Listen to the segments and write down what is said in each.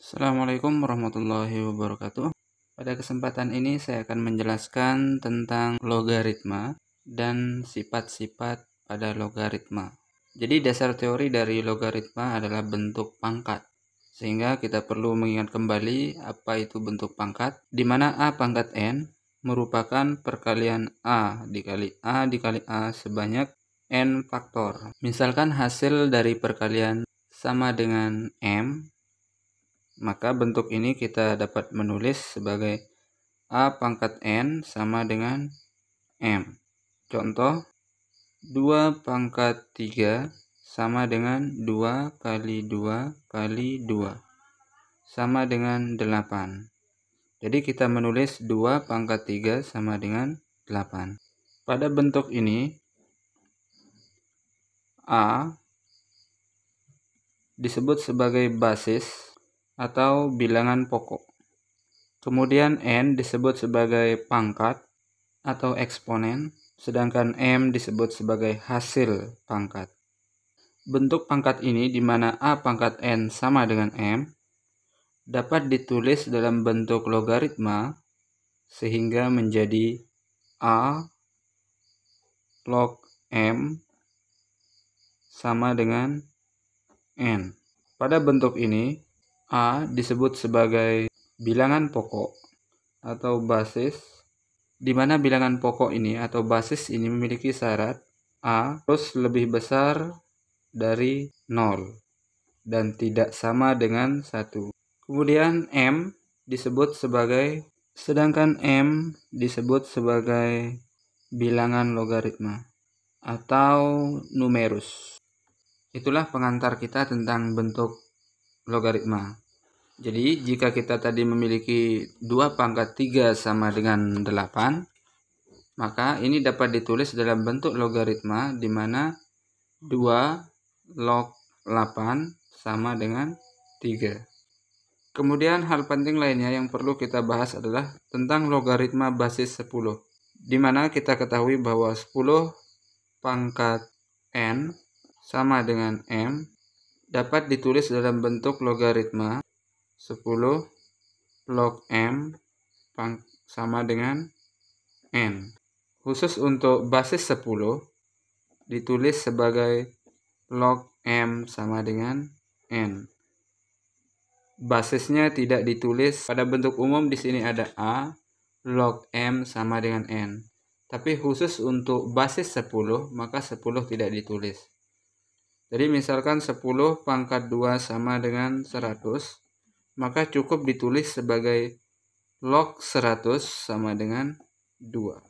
Assalamualaikum warahmatullahi wabarakatuh. Pada kesempatan ini saya akan menjelaskan tentang logaritma dan sifat-sifat pada logaritma. Jadi dasar teori dari logaritma adalah bentuk pangkat. Sehingga kita perlu mengingat kembali apa itu bentuk pangkat, di mana A pangkat N merupakan perkalian A dikali A sebanyak N faktor. Misalkan hasil dari perkalian sama dengan M, maka bentuk ini kita dapat menulis sebagai A pangkat N sama dengan M. Contoh, 2 pangkat 3 sama dengan 2 kali 2 kali 2 sama dengan 8. Jadi kita menulis 2 pangkat 3 sama dengan 8. Pada bentuk ini, A disebut sebagai basis atau bilangan pokok. Kemudian N disebut sebagai pangkat atau eksponen, sedangkan M disebut sebagai hasil pangkat. Bentuk pangkat ini di mana A pangkat N sama dengan M dapat ditulis dalam bentuk logaritma sehingga menjadi A log M sama dengan N. Pada bentuk ini, A disebut sebagai bilangan pokok atau basis, di mana bilangan pokok ini atau basis ini memiliki syarat A terus lebih besar dari 0 dan tidak sama dengan 1. Kemudian M disebut sebagai, sedangkan M disebut sebagai bilangan logaritma atau numerus. Itulah pengantar kita tentang bentuk logaritma. Jadi jika kita tadi memiliki 2 pangkat 3 sama dengan 8, maka ini dapat ditulis dalam bentuk logaritma di mana 2 log 8 sama dengan 3. Kemudian hal penting lainnya yang perlu kita bahas adalah tentang logaritma basis 10, di mana kita ketahui bahwa 10 pangkat N sama dengan M dapat ditulis dalam bentuk logaritma 10 log M sama dengan N. Khusus untuk basis 10 ditulis sebagai log M sama dengan N. Basisnya tidak ditulis pada bentuk umum, di sini ada A log M sama dengan N. Tapi khusus untuk basis 10 maka 10 tidak ditulis. Jadi misalkan 10 pangkat 2 sama dengan 100, maka cukup ditulis sebagai log 100 sama dengan 2.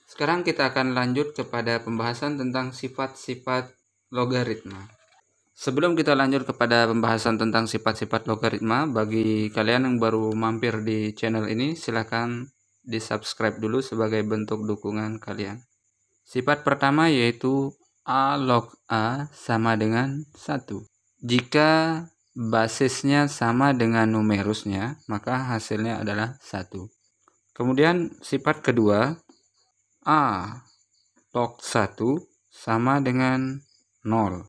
Sekarang kita akan lanjut kepada pembahasan tentang sifat-sifat logaritma. Sebelum kita lanjut kepada pembahasan tentang sifat-sifat logaritma, bagi kalian yang baru mampir di channel ini, silakan di-subscribe dulu sebagai bentuk dukungan kalian. Sifat pertama yaitu A log A sama dengan 1. Jika basisnya sama dengan numerusnya, maka hasilnya adalah 1. Kemudian sifat kedua, A log 1 sama dengan 0.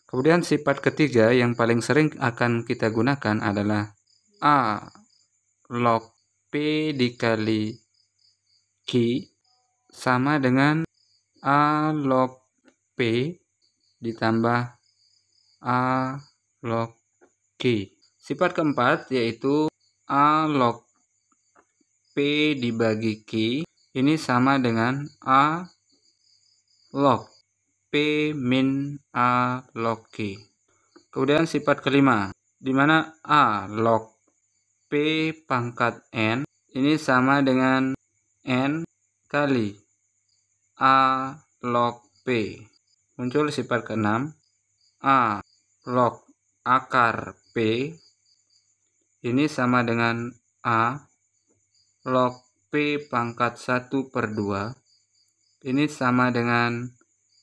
Kemudian sifat ketiga yang paling sering akan kita gunakan adalah A log P dikali Q sama dengan A log P ditambah A log Q. Sifat keempat yaitu A log P dibagi Q ini sama dengan A log P min A log Q. Kemudian sifat kelima, di mana A log P pangkat N ini sama dengan N kali A log P. Muncul sifat keenam, A log akar P ini sama dengan A log P pangkat 1/2 ini sama dengan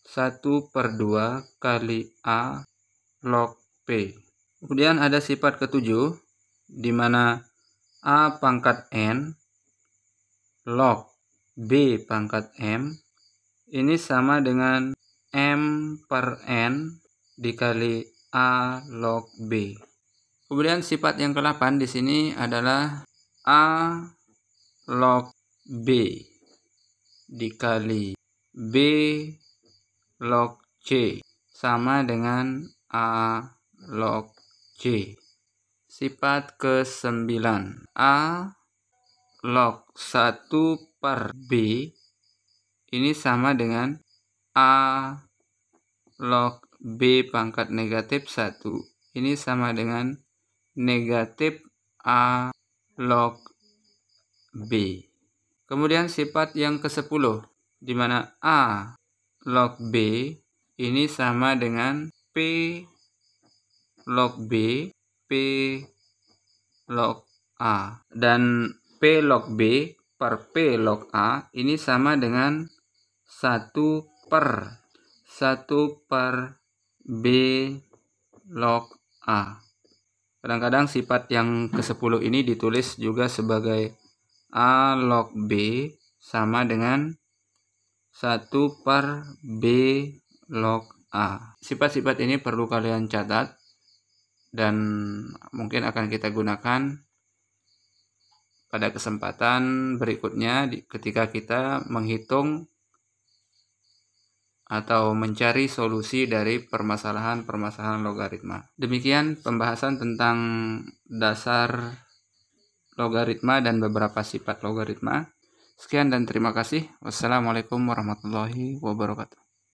1/2 kali A log P. Kemudian ada sifat ketujuh, di mana A pangkat N log B pangkat M ini sama dengan M per N dikali A log B. Kemudian sifat yang ke-8 di sini adalah A log B dikali B log C sama dengan A log C. Sifat ke-9, A log 1 per B ini sama dengan A log B pangkat negatif 1. Ini sama dengan negatif A log B. Kemudian sifat yang ke-10, di mana A log B ini sama dengan P log B, P log A. Dan P log B per P log A ini sama dengan 1 per B log A. Kadang-kadang sifat yang ke-10 ini ditulis juga sebagai A log B sama dengan 1 per B log A. Sifat-sifat ini perlu kalian catat dan mungkin akan kita gunakan pada kesempatan berikutnya ketika kita menghitung atau mencari solusi dari permasalahan-permasalahan logaritma. Demikian pembahasan tentang dasar logaritma dan beberapa sifat logaritma. Sekian dan terima kasih. Wassalamualaikum warahmatullahi wabarakatuh.